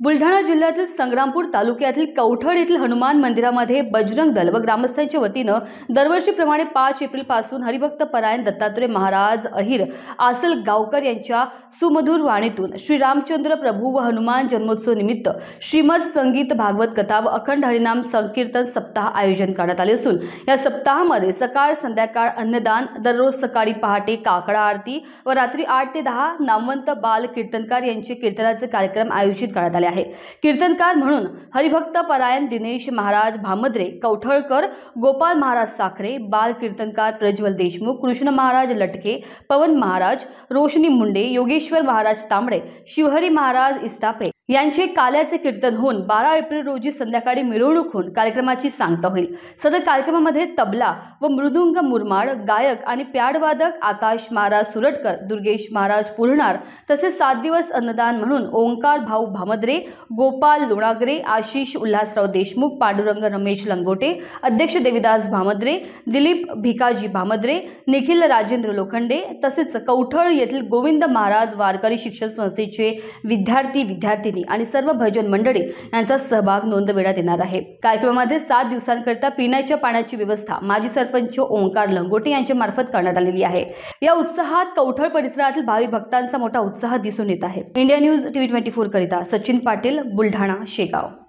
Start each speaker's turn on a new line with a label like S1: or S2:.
S1: बुलढाणा जिल्ह्यातील संग्रामपूर तालुक्यातील कवठळ येथील हनुमान मंदिरामध्ये बजरंग दल व ग्रामस्थांच्या वतीनं दरवर्षीप्रमाणे 5 एप्रिल पासून हरिभक्त परायण दत्तात्रय महाराज अहिर आसलगावकर यांच्या सुमधुर वाणीतून श्री रामचंद्र प्रभू व हनुमान जन्मोत्सव निमित्त श्रीमद संगीत भागवत कथा व अखंड हरिनाम संकीर्तन सप्ताह आयोजन करण्यात आले असून या सप्ताहामध्ये सकाळ संध्याकाळ अन्नदान, दररोज सकाळी पहाटे काकडा आरती व रात्री 8 ते 10 नामवंत बाल कीर्तनकार यांचे कीर्तनाचे कार्यक्रम आयोजित करण्यात आले आहे। कीर्तनकार म्हणून हरिभक्त परायण दिनेश महाराज भामद्रे कवठळकर, गोपाल महाराज साखरे, बाल कीर्तनकार प्रज्वल देशमुख, कृष्ण महाराज लटके, पवन महाराज, रोशनी मुंडे, योगेश्वर महाराज तांबडे, शिवहरी महाराज इस्तापे यांचे काल्याचे कीर्तन होऊन 12 एप्रिल रोजी संध्याकाळी मिरवणूक होऊन कार्यक्रमाची सांगता होईल। सदर कार्यक्रमामध्ये तबला व मृदुंग मुरमाड, गायक आणि प्याडवादक आकाश महाराज सुरटकर, दुर्गेश महाराज पुरणार तसेच 7 दिवस अन्नदान म्हणून ओंकार भाऊ भामद्रे, गोपाल लोणागरे, आशिष उल्हासराव देशमुख, पांडुरंग रमेश लंगोटे, अध्यक्ष देविदास भामद्रे, दिलीप भिकाजी भामद्रे, निखिल राजेंद्र लोखंडे तसेच कवठळ येथील गोविंद महाराज वारकरी शिक्षण संस्थेचे विद्यार्थी आणि सर्व भजन मंडळी यांचा सहभाग नोंदविण्यात येणार आहे। कार्यक्रमामध्ये 7 दिवसांकरिता पिण्याच्या पाण्याची व्यवस्था माजी सरपंच ओंकार लंगोटे यांच्या मार्फत करण्यात आलेली आहे। या उत्साहात कवठळ परिसरातील भाविक भक्तांचा मोठा उत्साह दिसून येत आहे। इंडिया न्यूज TV 24 करिता सचिन पाटील, बुलढाणा, शेगाव।